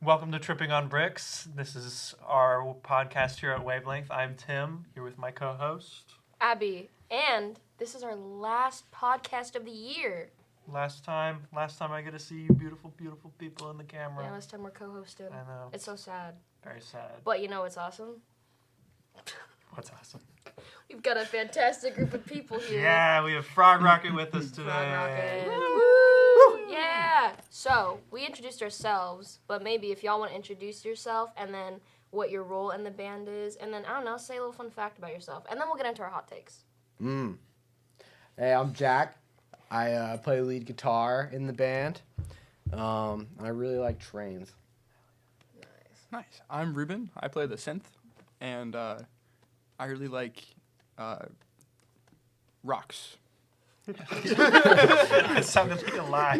Welcome to Tripping on Bricks. This is our podcast here at Wavelength. I'm Tim, here with my co-host. Abbey. And this is our last podcast of the year. Last time I get to see you beautiful, beautiful people in the camera. Yeah, last time we're co-hosted. I know. It's so sad. Very sad. But you know what's awesome? What's awesome? We've got a fantastic group of people here. Yeah, we have Frog Rocket with us today. Frog Rocket. Woo! Yeah! So, we introduced ourselves, but maybe if y'all want to introduce yourself and then what your role in the band is, and then, I don't know, say a little fun fact about yourself. And then we'll get into our hot takes. Hey, I'm Jack. I play lead guitar in the band. I really like trains. Nice. I'm Ruben. I play the synth, and I really like rocks. It sounded like a lie.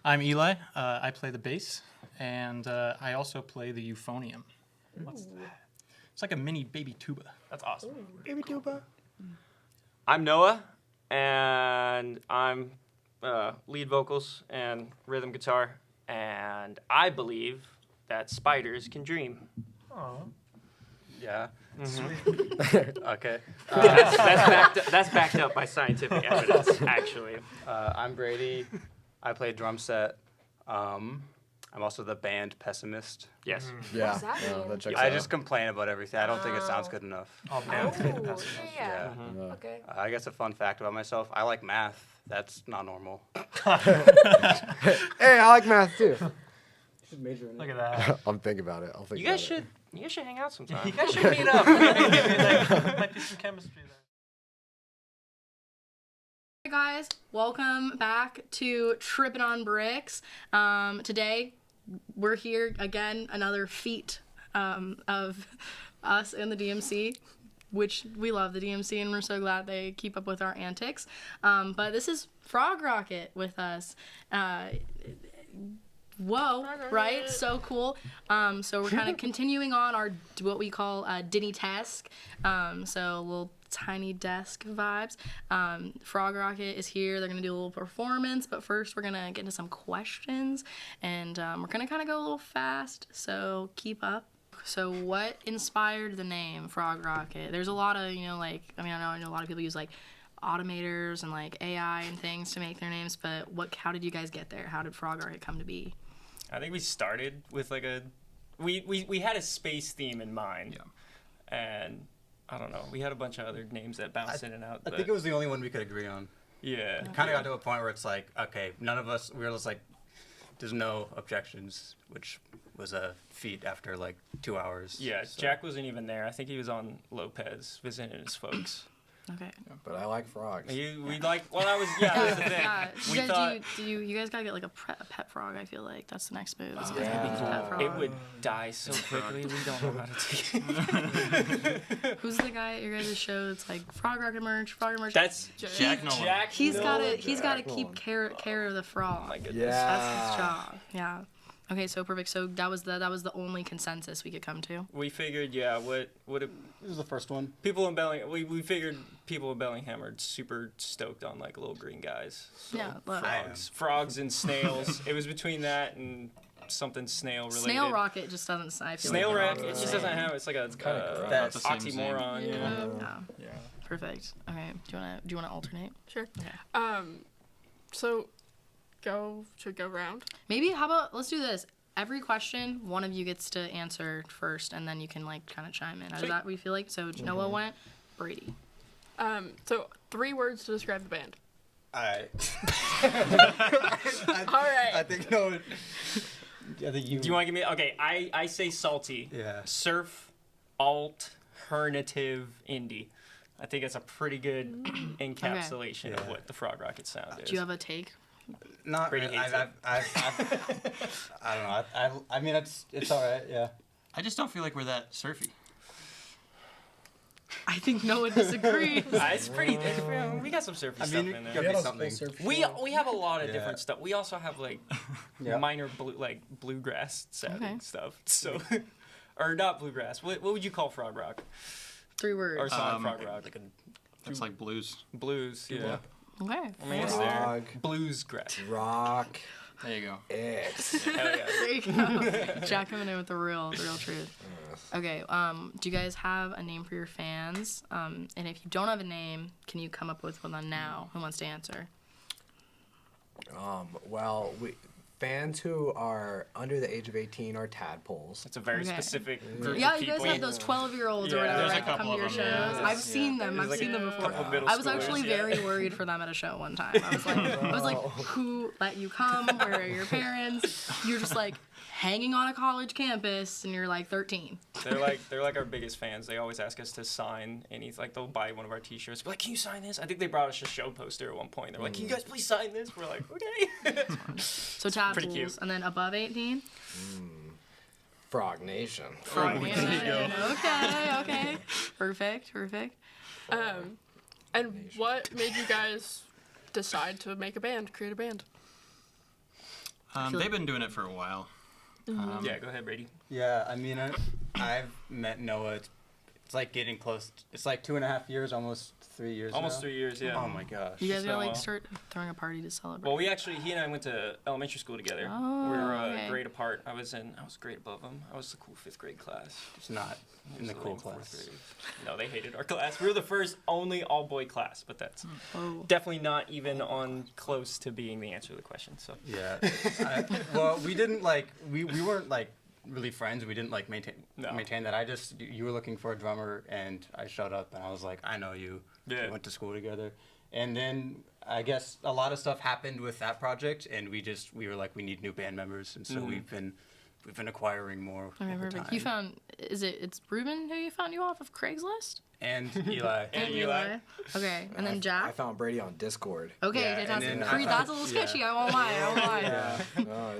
I'm Eli. I play the bass, and I also play the euphonium. What's that? It's like a mini baby tuba. That's awesome. Baby tuba. I'm Noah, and I'm lead vocals and rhythm guitar, and I believe that spiders can dream. Aw. Yeah. Sweet. Okay. That's backed up by scientific evidence, actually. I'm Brady. I play drum set. I'm also the band pessimist. Yes. Yeah. does that mean? That checks I out. just complain about everything. I don't think it sounds good enough. All bands get Oh, pessimist. yeah. Yeah. Okay. I guess a fun fact about myself, I like math. That's not normal. Hey, I like math too. Look at that. I'm thinking about it. I'll think You about guys it. should hang out sometime. You guys should meet up. There might be some chemistry there. Hey guys, welcome back to Trippin' on Bricks. Today, we're here again, another feat of us in the DMC, which we love the DMC and we're so glad they keep up with our antics. But this is Frog Rocket with us. Whoa, right? So cool. So we're kind of continuing on our, what we call Diny Tesk. So a little tiny desk vibes. Frog Rocket is here. They're going to do a little performance, but first we're going to get into some questions, and we're going to kind of go a little fast, so keep up. So what inspired the name Frog Rocket? There's a lot of, I know a lot of people use, automators and, AI and things to make their names, but how did you guys get there? How did Frog Rocket come to be? I think we started with we had a space theme in mind. Yeah. And I don't know, we had a bunch of other names that bounced in and out. I think it was the only one we could agree on. Yeah. Kind of got to a point where it's like, okay, none of us, we were just like, there's no objections, which was a feat after 2 hours. Yeah, so. Jack wasn't even there. I think he was on Lopez visiting his folks. Okay. But I like frogs. That was the thing. Yeah. We thought You guys gotta get a pet frog. I feel like that's the next move. Yeah. Pet frog. it would die so quickly. We don't know how to take it. Who's the guy at your guys' show that's Frog Rocket merch? Frog merch. That's Jack Nolan. Jack He's Nolan. gotta keep care of the frog. Oh my goodness. Yeah. That's his job. Yeah. Okay, so perfect. So that was the only consensus we could come to. We figured, what It was the first one. people in Bellingham. We figured people in Bellingham are super stoked on little green guys. So Yeah, look. frogs and snails. It was between that and something snail related. Snail rocket just doesn't. I feel Snail like rocket. It just doesn't have. It's like a That's oxymoron. Yeah. Yeah. Perfect. Okay. Do you wanna alternate? Sure. Okay. So should go round. Maybe how about let's do this. Every question, one of you gets to answer first, and then you can kind of chime in. Is that what you feel like? So Noah went, Brady. So 3 words to describe the band. Alright. All right. I think no. I think you. Do you want to give me? Okay, I say salty. Yeah. Surf, alternative, indie. I think that's a pretty good encapsulation of Yeah. what the Frog Rocket sound is. Do you have a take? Not Brady really. hates I don't know. I mean, it's alright. Yeah. I just don't feel like we're that surfy. I think Noah disagrees. It's pretty. We got some surfy stuff in there. Gotta be something. We have a lot of Yeah. different stuff. We also have Yeah. minor bluegrass sounding Okay. stuff. So, or not bluegrass. What would you call frog rock? 3 words. Or song frog rock? That's like blues. Blues. Yeah. Okay. I mean, it's there. Blues grass. Rock. There you go. X. Hell yeah. There you go. Jack coming in with the real truth. Okay. Do you guys have a name for your fans? And if you don't have a name, can you come up with one now? Who wants to answer? Well, fans who are under the age of 18 are tadpoles. It's a very Okay. specific group Yeah, of you people. guys have those 12-year-olds or Yeah, whatever there's a that come couple to your of shows. them, yeah. I've seen them. There's I've like seen a them before. couple middle I was schoolers, actually yeah. very worried for them at a show one time. I was like, who let you come? Where are your parents? You're just like hanging on a college campus, and you're like 13. They're like our biggest fans. They always ask us to sign anything. Like they'll buy one of our T-shirts. Be like, can you sign this? I think they brought us a show poster at one point. They're like, can you guys please sign this? We're like, okay. So pretty tadpoles, cute. and then above 18. Frog Nation. Okay. Perfect. And what made you guys decide to make a band, create a band? They've been doing it for a while. Yeah, go ahead, Brady. Yeah, I mean, I've met Noah. It's like getting close. It's like 2.5 years, almost 3 years. Almost now. 3 years, yeah. Oh my gosh. You guys It's gotta been a like while. start throwing a party to celebrate. Well, he and I went to elementary school together. Oh, we were okay. a grade apart. I was a grade above him. I was the cool 5th grade class. It's not He in was the cool lame 4th class. grade. No, they hated our class. We were the first only all-boy class, but that's Oh. definitely not even on close to being the answer to the question. So Yeah. Well, we didn't like we weren't like really friends. We didn't like maintain that. You were looking for a drummer, and I showed up, and I was like, I know you. Yeah. We went to school together, and then I guess a lot of stuff happened with that project, and we were like, we need new band members, and so we've been acquiring more. Okay, over perfect. time. You found it's Ruben who you found you off of Craigslist? and Eli. And Eli. Okay, and then I Jack. found Brady on Discord. Okay, Yeah, and fantastic. then Creed, that's a little sketchy. I won't lie. Yeah. No,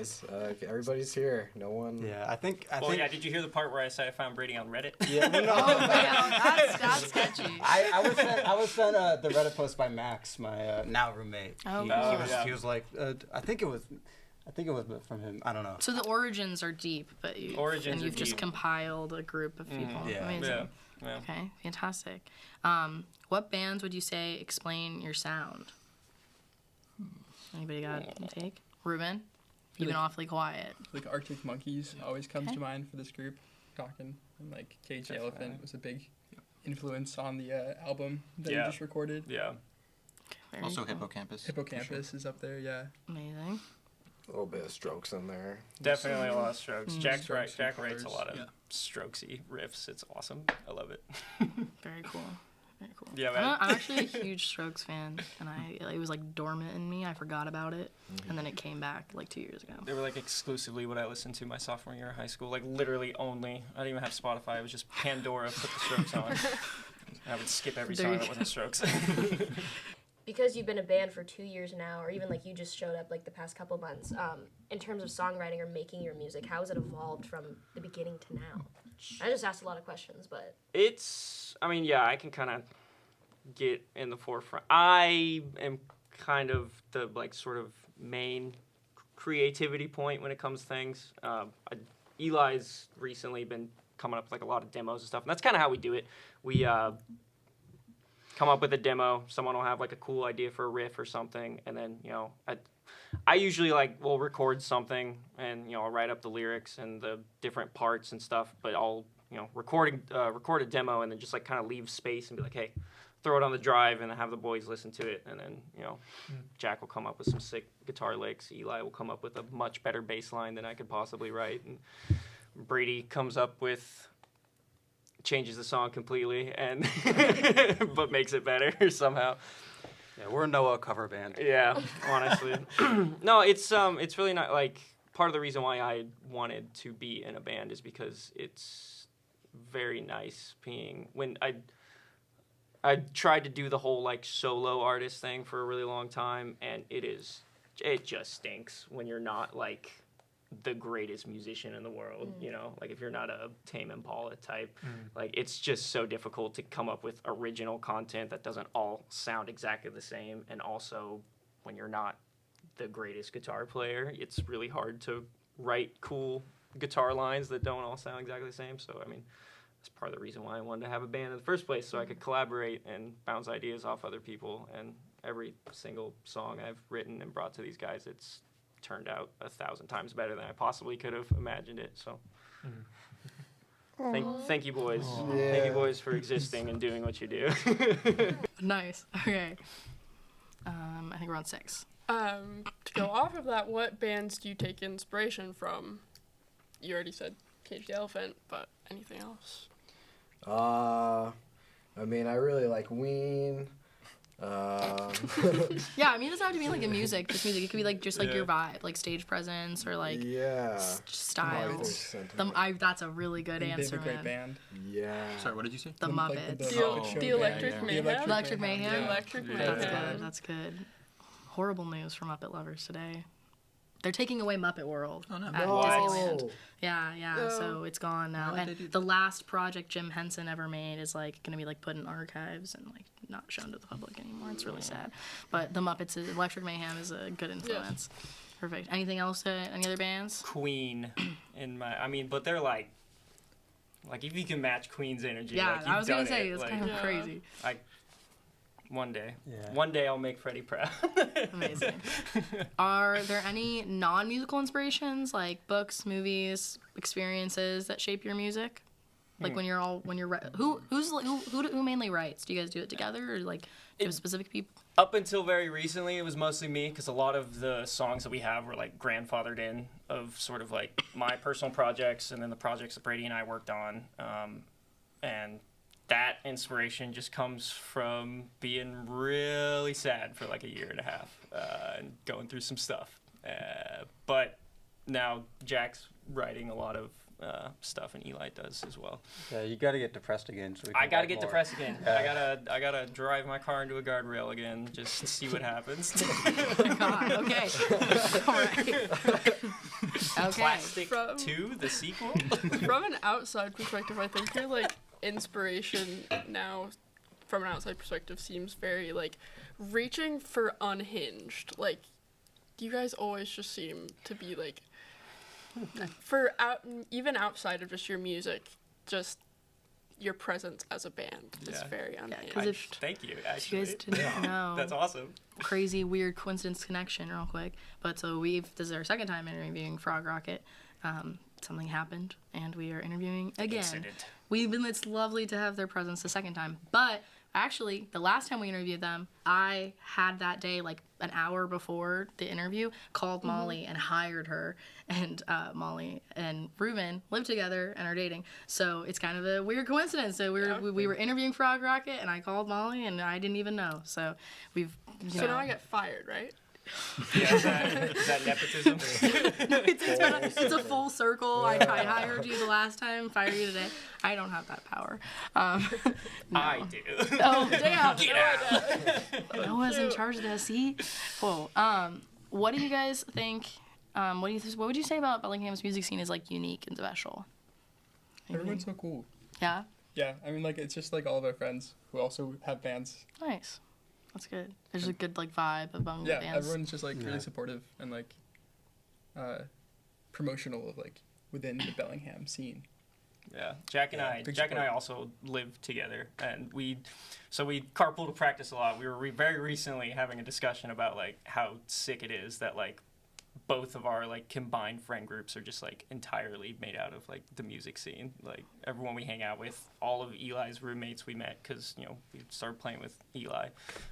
everybody's here. No one. Yeah, I think. Well, yeah. Did you hear the part where I said I found Brady on Reddit? Yeah, well, no. Oh, yeah, that's sketchy. I was sent the Reddit post by Max, my now roommate. Oh, He was like, I think it was from him. I don't know. So the origins are deep, but you've just deep. compiled a group of people. Yeah. Amazing. Yeah. Okay, fantastic. What bands would you say explain your sound? Anybody got a take? Ruben? You've been awfully quiet. Like Arctic Monkeys always comes to mind for this group. Talking and like Cage the Elephant was a big influence on the album that we just recorded. Yeah. Very Also cool. Hippocampus. Hippocampus is up there, yeah. Amazing. A little bit of Strokes in there. Definitely a lot of Strokes. Jack's right. Strokes Jack and writes a lot of Yeah. strokesy riffs. It's awesome. I love it. Very cool. Very cool. Yeah, man. I'm actually a huge Strokes fan, and it was like dormant in me. I forgot about it, and then it came back like 2 years ago. They were like exclusively what I listened to my sophomore year of high school. Like literally only. I didn't even have Spotify. It was just Pandora. Put the Strokes on. I would skip every There song you that wasn't Strokes. Because you've been a band for 2 years now, or even like you just showed up like the past couple months, in terms of songwriting or making your music, how has it evolved from the beginning to now? I just asked a lot of questions, but I can kind of get in the forefront. I am kind of the like sort of main creativity point when it comes to things. Eli's recently been coming up with like a lot of demos and stuff, and that's kind of how we do it. We come up with a demo. Someone will have like a cool idea for a riff or something, and then I usually will record something and I'll write up the lyrics and the different parts and stuff. But I'll record a demo and then just like kind of leave space and be like, hey, throw it on the drive and have the boys listen to it. And then Jack will come up with some sick guitar licks. Eli will come up with a much better bass line than I could possibly write, and Brady comes up with. Changes the song completely and but makes it better somehow. Yeah, we're a Noah cover band. Yeah, honestly. No, it's really not like part of the reason why I wanted to be in a band is because it's very nice being when I tried to do the whole like solo artist thing for a really long time, and it just stinks when you're not like the greatest musician in the world, like if you're not a Tame Impala type, like it's just so difficult to come up with original content that doesn't all sound exactly the same. And also when you're not the greatest guitar player, it's really hard to write cool guitar lines that don't all sound exactly the same. So I mean, that's part of the reason why I wanted to have a band in the first place, so I could collaborate and bounce ideas off other people. And every single song I've written and brought to these guys, it's turned out 1,000 times better than I possibly could have imagined it. So thank you boys. Thank you boys for existing and doing what you do. Nice. Okay. I think we're on 6. To go off of that, what bands do you take inspiration from? You already said Cage the Elephant, but anything else? I mean, I really like Ween. Yeah, I mean, it doesn't have to be like just music. It could be like just like your vibe, like stage presence or like styles. That's a really good answer, They have a great man. band. Yeah. Sorry, what did you say? The Muppets. The Electric Mayhem? Electric Mayhem? The Electric Mayhem. That's good. Horrible news for Muppet lovers today. They're taking away Muppet World at Disneyland. Yeah, so it's gone now. And the last project Jim Henson ever made is like gonna be like put in archives and like not shown to the public anymore. It's really sad. But the Muppets, Electric Mayhem is a good influence. Yeah. Perfect. Anything else? Any other bands? Queen, but they're like if you can match Queen's energy, yeah, like, I was gonna say it. it's like, kind of crazy. One day I'll make Freddie proud. Amazing. Are there any non-musical inspirations, like books, movies, experiences that shape your music? Like when you're who mainly writes? Do you guys do it together or like do you have specific people? Up until very recently, it was mostly me because a lot of the songs that we have were like grandfathered in of sort of like my personal projects and then the projects that Brady and I worked on, and that inspiration just comes from being really sad for like a year and a half and going through some stuff. But now Jack's writing a lot of stuff, and Eli does as well. Yeah, you got to get depressed again. So I gotta get depressed again. I gotta drive my car into a guardrail again, just to see what happens. God, okay. All right. Okay. Plastic 2, the sequel. From an outside perspective, I think your like inspiration now, from an outside perspective, seems very like reaching for unhinged. Like, you guys always just seem to be like, even outside of just your music, just your presence as a band is very unhinged. Thank you. Actually, you guys didn't know. That's awesome. Crazy, weird coincidence connection, real quick. But so this is our second time interviewing Frog Rocket. Something happened, and we are interviewing again. Incident. It's lovely to have their presence the second time. But actually, the last time we interviewed them, I had that day, like an hour before the interview, called Molly and hired her. And Molly and Ruben live together and are dating. So it's kind of a weird coincidence. So we were interviewing Frog Rocket, and I called Molly, and I didn't even know. So we've. So now I get fired, right? Yeah, is that nepotism? No, it's a full circle. I hired you the last time, fired you today. I don't have that power. No. I do. Oh, damn. Get out. Noah's in charge of that. See? Whoa. What do you guys think? What would you say about Bellingham's music scene is like unique and special? Everyone's so cool. Yeah? Yeah, I mean, like, it's just like all of our friends who also have bands. Nice. That's good. There's a good like vibe among the bands. Yeah, everyone's just like really supportive and like promotional of like within the Bellingham scene. Yeah, Jack and I also live together, and we carpool to practice a lot. We were very recently having a discussion about like how sick it is that like both of our like combined friend groups are just like entirely made out of like the music scene. Like everyone we hang out with, all of Eli's roommates we met because we started playing with Eli.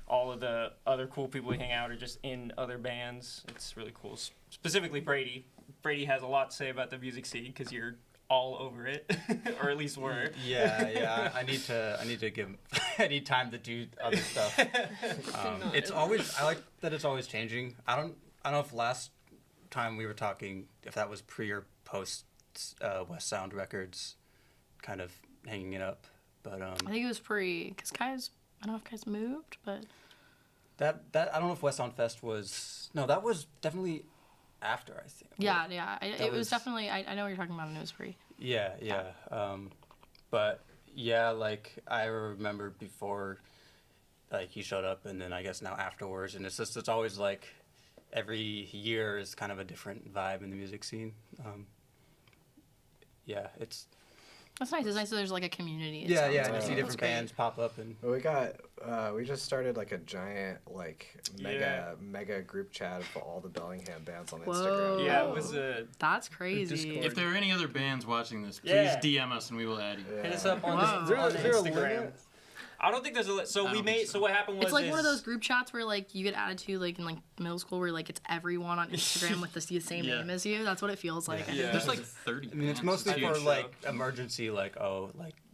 All of the other cool people we hang out are just in other bands. It's really cool. Specifically Brady. Brady has a lot to say about the music scene because you're all over it, or at least were. Yeah. I need to give. I need time to do other stuff. It's always. I like that it's always changing. I don't know if last time we were talking if that was pre or post West Sound Records kind of hanging it up, but I think it was pre because I don't know if Kai's moved, but that I don't know if West Sound Fest was that was definitely after, I think. It was definitely I know what you're talking about, and it was pre. Yeah. But yeah, like I remember before like he showed up, and then I guess now afterwards, and it's always like every year is kind of a different vibe in the music scene. It's That's nice. It's nice that there's like a community. Yeah, sounds yeah. like. And you see That's different great. bands pop up and. We just started like a giant mega group chat for all the Bellingham bands on Whoa. Instagram. Yeah, it was a. That's crazy. Discord. If there are any other bands watching this, please Yeah. DM us and we will add you. Yeah. Hit us up on, Wow. on Is there a Instagram. limit? I don't think there's a so I we don't made think so so. what happened was It's like one of is- those group chats where like you get added to like in like middle school where like it's everyone on Instagram with the same Yeah. name as you. That's what it feels like. Yeah. There's like 30. I mean, it's bands. mostly Huge for show. like emergency, like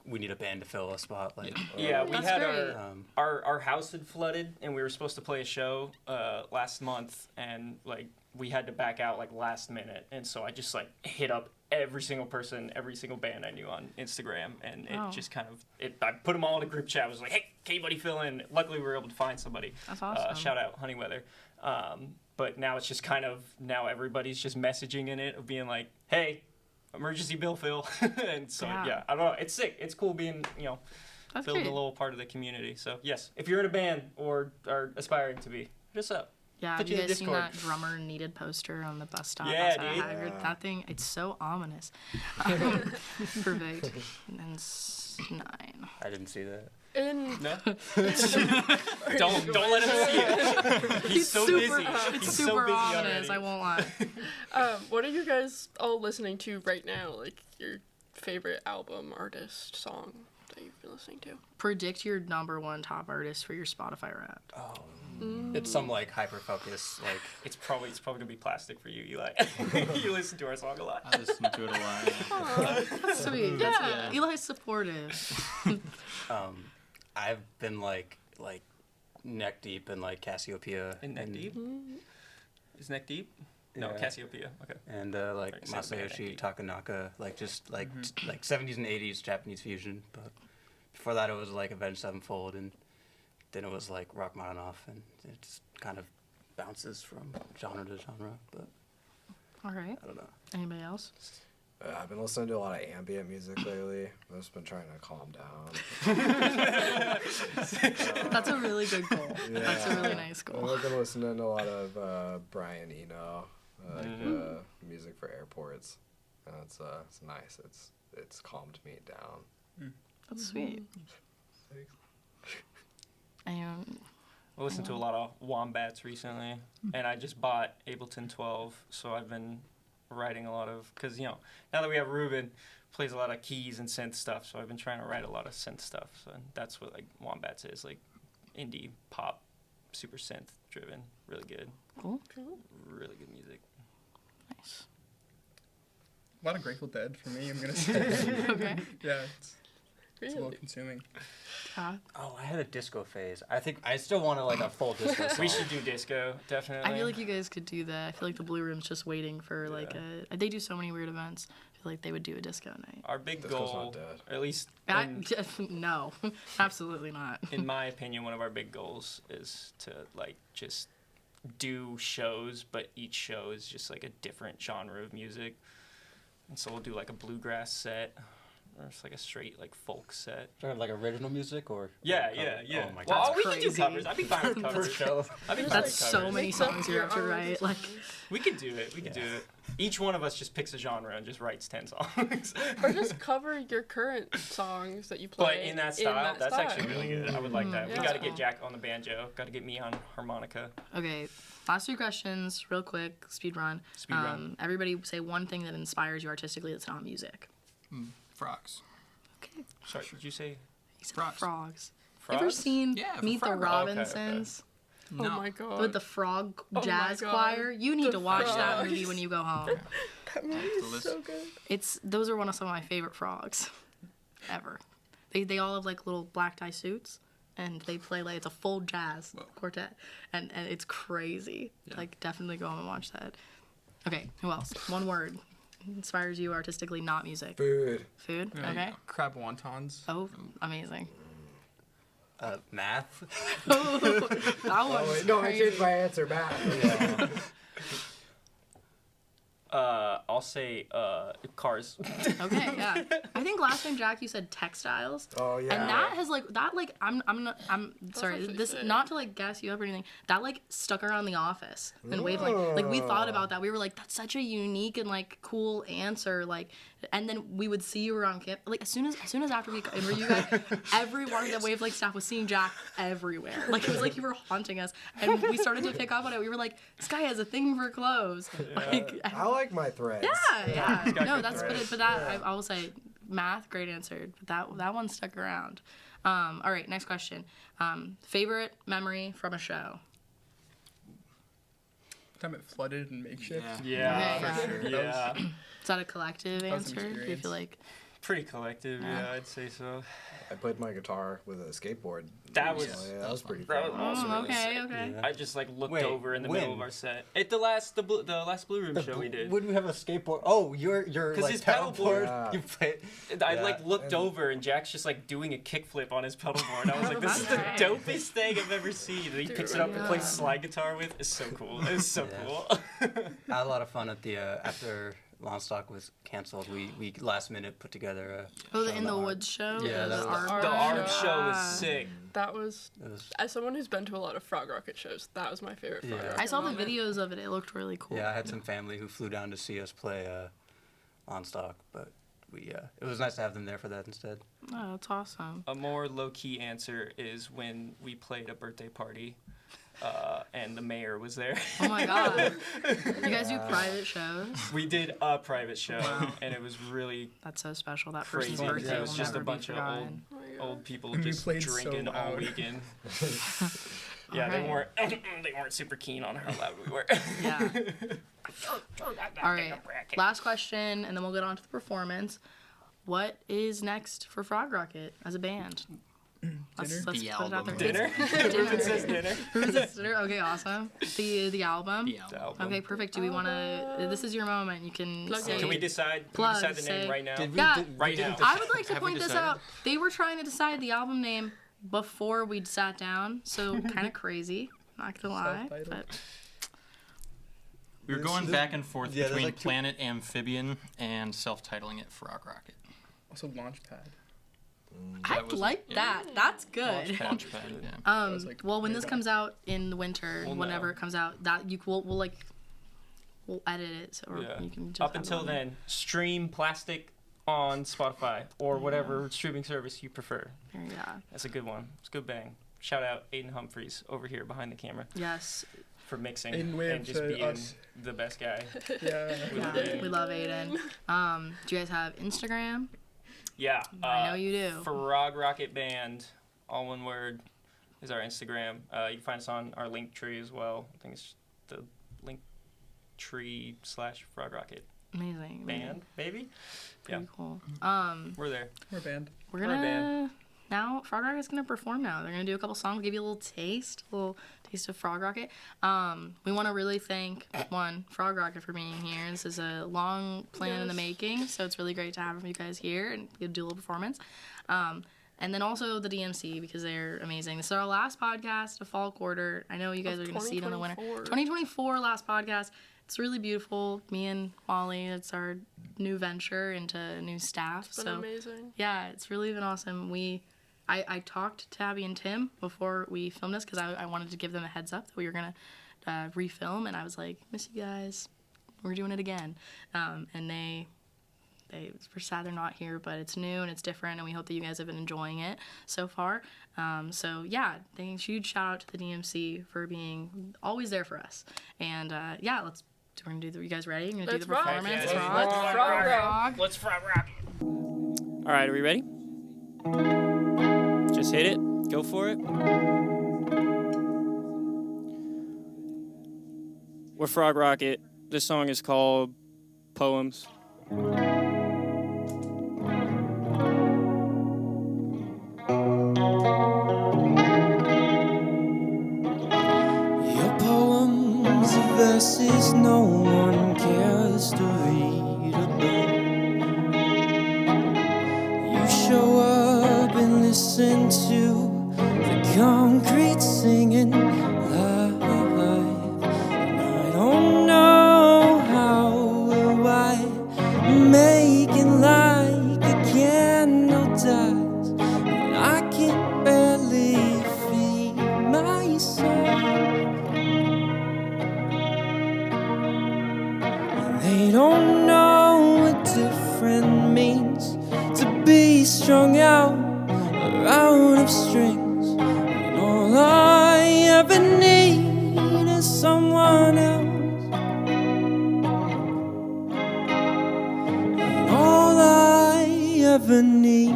we need a band to fill a spot. Like, Yeah, we That's had great. our house had flooded, and we were supposed to play a show last month, and like we had to back out like last minute, and so I just like hit up every single person, every single band I knew on Instagram, and it Oh. just kind of I put them all in a group chat. I was like, hey, can anybody fill in? Luckily, we were able to find somebody. That's awesome. Shout out Honeyweather. But now it's just kind of now everybody's just messaging in it of being like, hey, emergency bill fill, and so Yeah. yeah, I don't know. It's sick. It's cool being That's building great. a little part of the community. So yes, if you're in a band or are aspiring to be, hit us up. Yeah, Put have you you in guys seen Discord. that drummer needed poster on the bus stop Yeah, outside dude. Haggard? Yeah. That thing, it's so ominous. Perfect. And 9. I didn't see that. In No, don't let him see it. He's so super, busy. It's He's super so busy ominous, already. I won't lie. what are you guys all listening to right now? Like your favorite album, artist, song that you've been listening to? Predict your number 1 top artist for your Spotify Wrapped. It's some like hyper focus, like It's probably gonna be Plastic for you, Eli. You listen to our song a lot. I listen to it a lot. That's sweet. That's sweet. Eli's supportive. I've been like neck deep in like Cassiopeia In Neck Deep? Is Neck Deep? No, Yeah. Cassiopeia. Okay. and like Right, same band, Masayoshi Neck Takanaka, like just like like 70s and 80s Japanese fusion. But before that, it was like Avenged Sevenfold, and then it was like Rachmaninoff, and it just kind of bounces from genre to genre. But All right. I don't know. Anybody else? I've been listening to a lot of ambient music lately. I've just been trying to calm down. That's a really good goal. That's a really Yeah. nice goal. I've been listening to a lot of Brian Eno, music for airports. It's nice. It's calmed me down. That's sweet. And I listened to a lot of Wombats recently, and I just bought Ableton 12, so I've been writing a lot of, because, now that we have Ruben, plays a lot of keys and synth stuff, so I've been trying to write a lot of synth stuff, so that's what, like, Wombats is, like, indie, pop, super synth driven, really good. Cool. Really good music. Nice. A lot of Grateful Dead for me, I'm gonna say. Okay. Yeah, it's a little Really? consuming. Oh, I had a disco phase. I think I still want like a full disco song. We should do disco, definitely. I feel like you guys could do that. I feel like the Blue Room's just waiting for like a. They do so many weird events. I feel like they would do a disco night. Our big Disco's goal, not dead. or at least No, absolutely not. in my opinion, one of our big goals is to like just do shows, but each show is just like a different genre of music. And so we'll do like a bluegrass set, or it's like a straight like folk set. Sort of like original music or Yeah, cover? yeah, yeah. Oh my Well, god. we can do crazy. covers. I'd be fine with covers. For show. I'd be fine That's with so covers. many Mix up songs you your have to own write. Like, We could do it. We could do it. Each one of us just picks a genre and just writes 10 songs. Or just cover your current songs that you play. But in that style, that's actually really good. I would like that. We Yeah. got to get Jack on the banjo. Got to get me on harmonica. okay, last 3 questions, real quick, speed run. Speed run. Everybody say one thing that inspires you artistically that's not music. Frogs. Okay. Sorry, did you say He said Frogs. frogs. You ever frogs? seen Yeah, Meet the frog. Robinsons Oh No. my god. with the frog Oh my jazz God. choir? You need The to watch that frogs. movie when you go home. That movie the is list. so good. Those are one of some of my favorite frogs ever. They all have like little black tie suits and they play like it's a full jazz Whoa. quartet and it's crazy. Yeah. Like definitely go home and watch that. Okay, who else? One word inspires you artistically, not music. Food. Food. There you Okay. go. Crab wontons. Oh, amazing. Math. That Oh, was wait, no, I crazy. changed my answer back. I'll I'll say cars. Okay, yeah. I think last time, Jack, you said textiles. Oh yeah. And that has I'm sorry, actually this sick. not to like gas you up or anything. That like stuck around the office in Wavelength. Like we thought about that. We were like, that's such a unique and like cool answer. Like, and then we would see you around camp. Like as soon as after we interviewed you guys, everyone at the Wavelength staff was seeing Jack everywhere. Like it was like you were haunting us, and we started to pick up on it. We were like, this guy has a thing for clothes. Like, I like my threads. yeah. got No, good that's threads. but that I will say math, great answer. But that one stuck around. All right, next question. Favorite memory from a show? Time it flooded and makeshift. Yeah, Okay, for yeah. sure. Yeah, Is that a collective was an answer? Do you experience. feel like pretty collective. Yeah, I'd say so. I played my guitar with a skateboard. That was- recently. That was pretty That fun. was also really okay, sick. okay. I just like looked Wait, over in the when? middle of our set. At the last Blue Room show we did. When we have a skateboard. Oh, you're 'Cause like his pedal board- Yeah. You play. I Yeah. like looked And- over and Jack's just like doing a kickflip on his pedal board. I was like, this is the That's dopest thing I've ever seen. And he picks it up and plays Yeah. slide guitar with. It's so cool. It's so Yeah. cool. I had a lot of fun at the after Lawnstock was canceled. We last minute put together Oh, the show In the art. Woods show? Yeah, that's the art. The art Yeah. show was sick. That was, It was, as someone who's been to a lot of Frog Rocket shows, that was my favorite Frog Yeah. Rocket I saw the moment. videos of it. It looked really cool. yeah, I had some family who flew down to see us play Lawnstock, but it was nice to have them there for that instead. Oh, that's awesome. A more low key answer is when we played a birthday party, and the mayor was there. Oh my god. You guys do private shows? We did a private show, Wow. and it was really That's so special. That crazy. person's birthday It was will just a never bunch be of forgotten. Oh my God. old people And we just played so drinking all loud. weekend. Yeah, Alright. they weren't super keen on how loud we were. Yeah. All right. Last question, and then we'll get on to the performance. What is next for Frog Rocket as a band? Let's put it out there. Dinner? Ruben says dinner. Who's it? Dinner? Okay, awesome. The album. The album. The album. Okay, perfect. Do we want to? This is your moment. You can Plug say. it. Can we decide? Plug, Can we decide the name say- right now? Yeah. Right now. I would like to Have we point this decided? out. They were trying to decide the album name before we'd sat down, so kind of crazy. Not gonna lie, Self-titled. but We were going back and forth yeah, there's between like two- Planet Amphibian and self-titling it Frog Rocket. Also Launchpad. I was- like yeah. that. That's good. Launchpad, yeah. was, like, Well, when way this back. comes out in the winter, We'll whenever know. it comes out, that we'll edit it, so or Yeah. you can just Up have it until on there. then, stream Plastic on Spotify or whatever streaming service you prefer. There you go. That's a good one. It's a good bang. Shout out Aiden Humphreys over here behind the camera Yes. for mixing Aiden and waved just to being us. the best guy. Yeah. Yeah, we love Aiden. Do you guys have Instagram? Yeah. I know you do. Frog Rocket Band, all one word, is our Instagram. You can find us on our link tree as well. I think it's the link tree / Frog Rocket Amazing. Band, maybe? Pretty Yeah. cool. We're there. We're a band. We're We're a gonna band. now. Frog Rocket's gonna perform now. They're gonna do a couple songs, give you a little taste of Frog Rocket. We want to really thank Frog Rocket for being here. This is a long plan in the making, so it's really great to have you guys here and do a little performance. And then also the DMC because they're amazing. This is our last podcast of fall quarter. I know you guys are gonna see it in the winter. 2024 last podcast. It's really beautiful. Me and Molly, it's our new venture into new staff. It's been so amazing. yeah, it's really been awesome. I talked to Abby and Tim before we filmed this because I wanted to give them a heads up that we were gonna refilm, and I was like, miss you guys, we're doing it again. And they were sad they're not here, but it's new and it's different, and we hope that you guys have been enjoying it so far. So yeah, huge shout out to the DMC for being always there for us. And yeah, we're gonna do the. You guys ready? You're gonna Let's do the rock. performance. Let's rock. rock. Frog Rock. Rock. Let's Frog Rocket. All right, are we ready? Just hit it. Go for it. We're Frog Rocket. This song is called Poems. Your poems are verses no one cares to read about. You show up and listen to the concrete singing live. And I don't know how or why They don't know what different means to be strung out or out of strings. And all I ever need is someone else. And all I ever need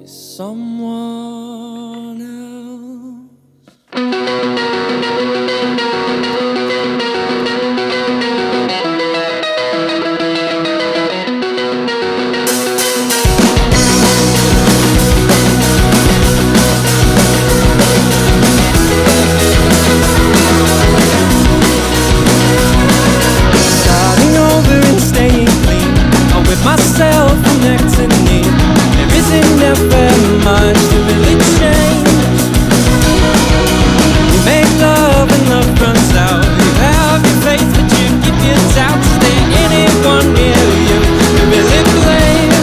is someone else. Starting over and staying clean, I'm with myself from neck to knee. There isn't ever much to really change. You make love and love runs out. You have your faith but you keep your doubts. Is there anyone near you to really blame?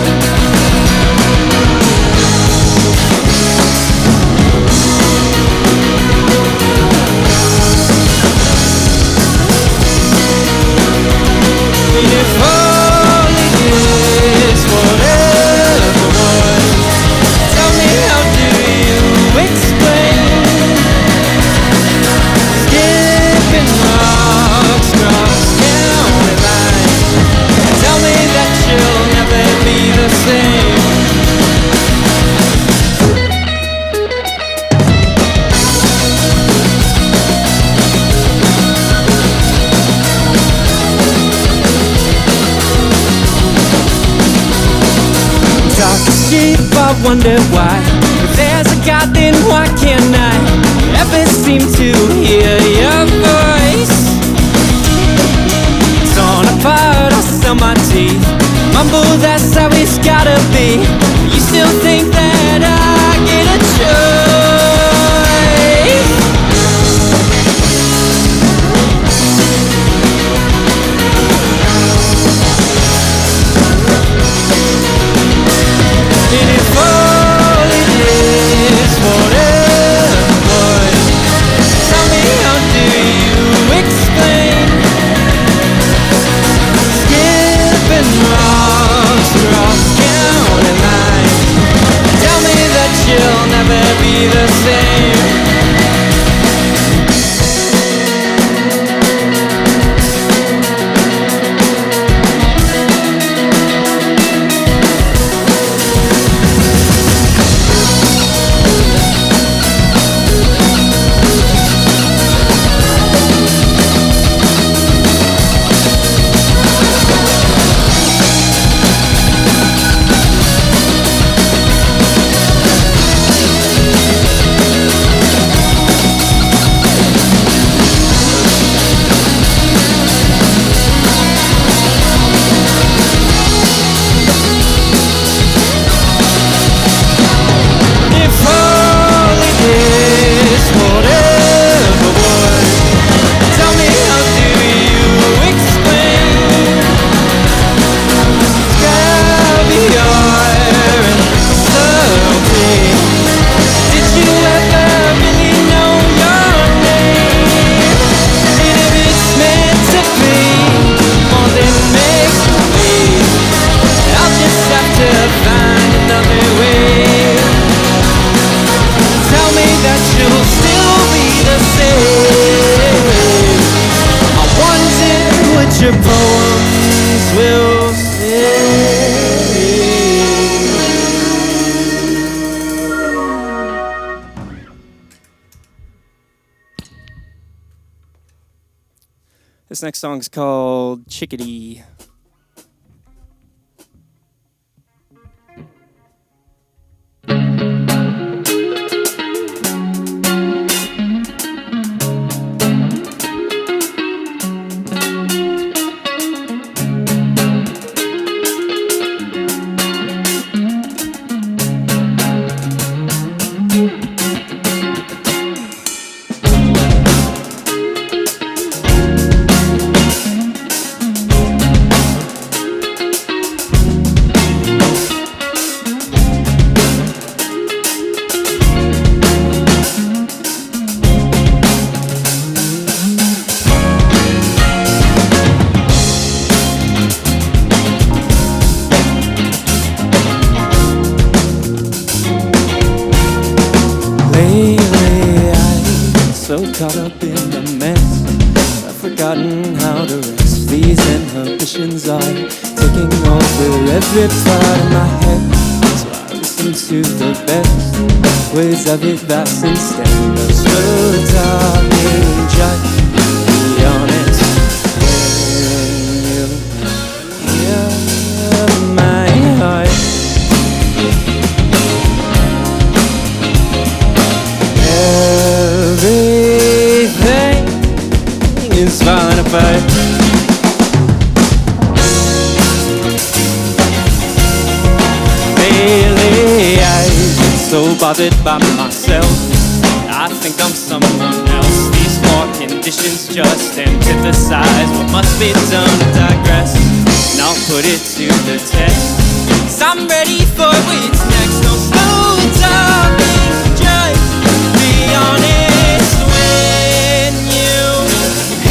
And if all it is whatever was, tell me how do you explain? Skipping rocks, cross county lines. Tell me that you'll never be the same. Talk to sheep, I wonder why. If there's a God, then why can't I ever seem to hear your voice? Torn apart, I sell my teeth. Mumble, that's how it's gotta be. You still think that I get a choice? And if all it is whatever was, tell me how do you explain? Skipping rocks, cross county lines. Tell me that you'll never be the same. If all it is whatever was, tell me how do you explain? Caviar and subtlety. Did you ever really know your name? And if it's meant to be more than make believe, I'll just have to find another way. Tell me that you'll still be the same. I wonder what your poems will say. This next song is called Chickadee. caught up in the mess. I've forgotten how to rest. These inhibitions are taking over every part of my head. So I listen to the best ways of it, that's instead of slow talking and just be honest. When you hear my heart, everything is falling apart. Lately I've been so bothered by myself, I think I'm someone else. These four conditions just antithesize what must be done to digress. And I'll put it to the test, 'cause I'm ready for what's next. No slow talking, just be honest. When you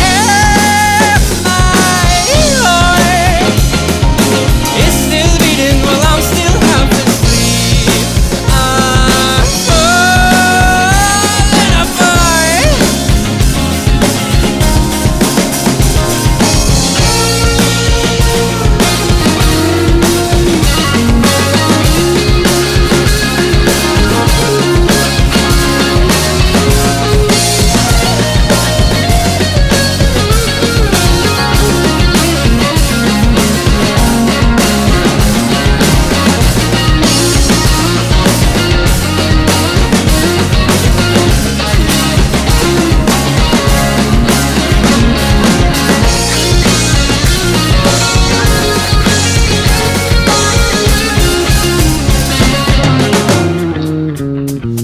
have my heart, it's still beating while I'm still half asleep. I'm falling apart.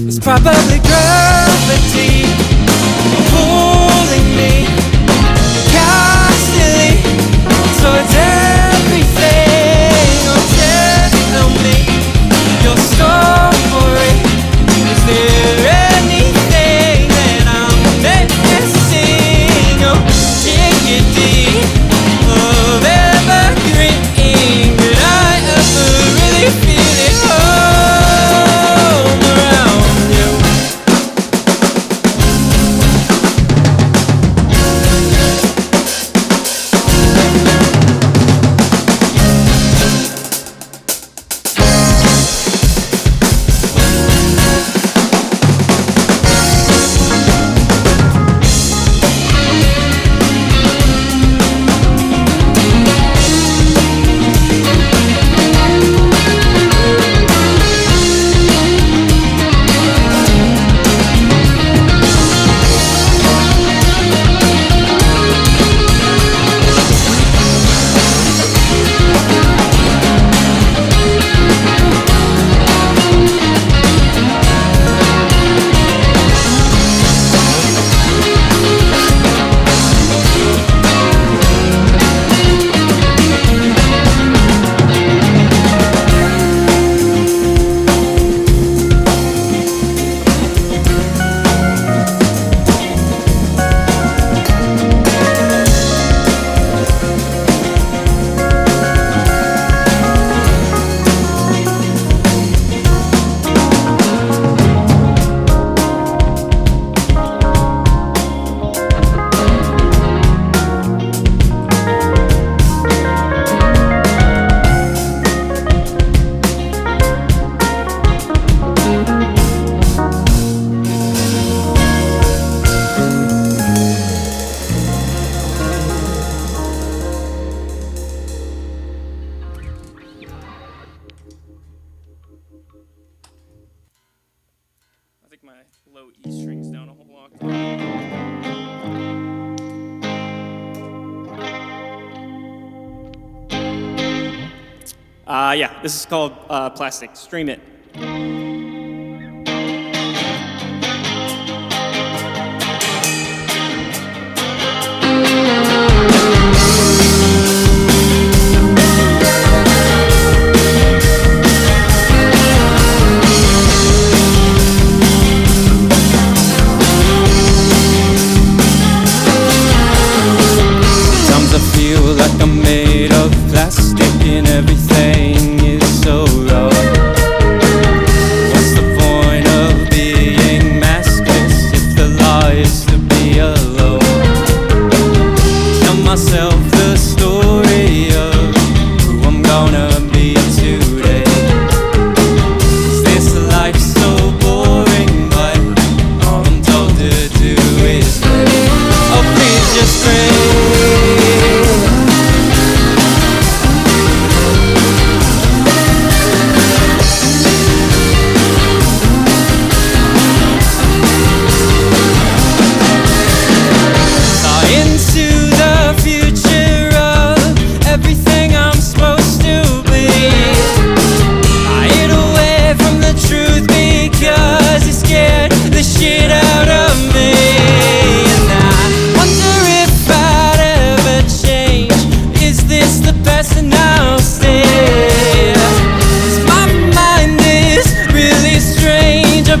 It's probably gravity pulling me constantly towards everything. Oh, tell me your story. Is there anything that I'm missing? Oh, diggity of evergreen. Did I ever really feel it home around you? I think my low E string's down a whole octave. Yeah, this is called Plastic. Stream it. Sometimes I feel like I'm made of plastic and everything is so raw. myself the story of who I'm gonna be today. Is this life so boring, but all I'm told to do is pray? Oh, please just pray.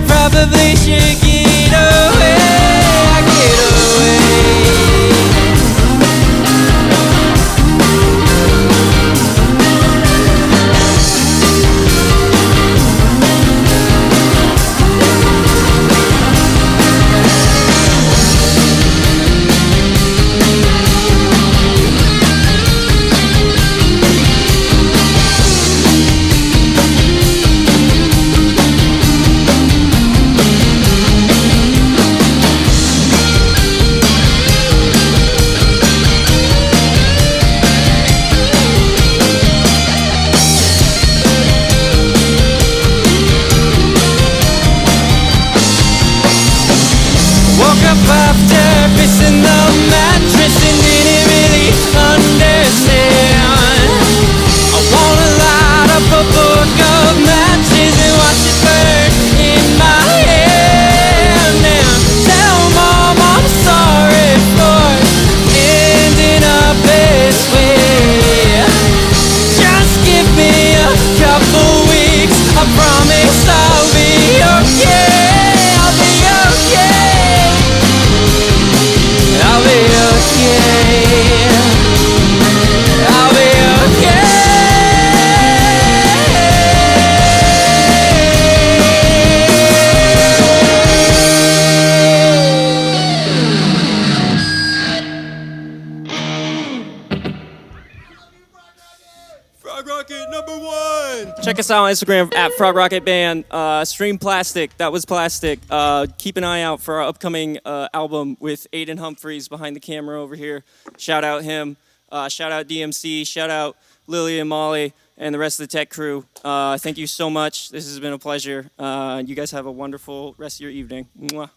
Probably should get away, get away. Woke up after pissing the mattress and didn't really understand. I wanna light up a book of matches and watch it burn in my hand. And tell Mom I'm sorry for ending up this way. Just give me a couple weeks, I promise I'll be okay. I'll be okay. I'll be okay. I'll be okay. Frog Rocket #1. Check us out on Instagram at Frog Rocket Band. Stream Plastic. That was Plastic. Keep an eye out for our upcoming album with Aiden Humphreys behind the camera over here. Shout out him. Shout out DMC. Shout out Lily and Molly and the rest of the tech crew. Thank you so much. This has been a pleasure. You guys have a wonderful rest of your evening. Mwah.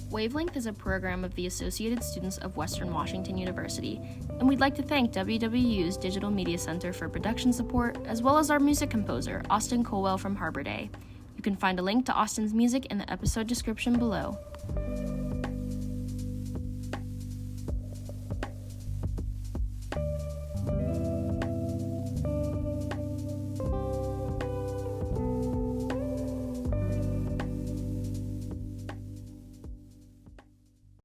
Wavelength is a program of the Associated Students of Western Washington University, and we'd like to thank WWU's Digital Media Center for production support, as well as our music composer, Austin Colwell from Harbor Day. You can find a link to Austin's music in the episode description below.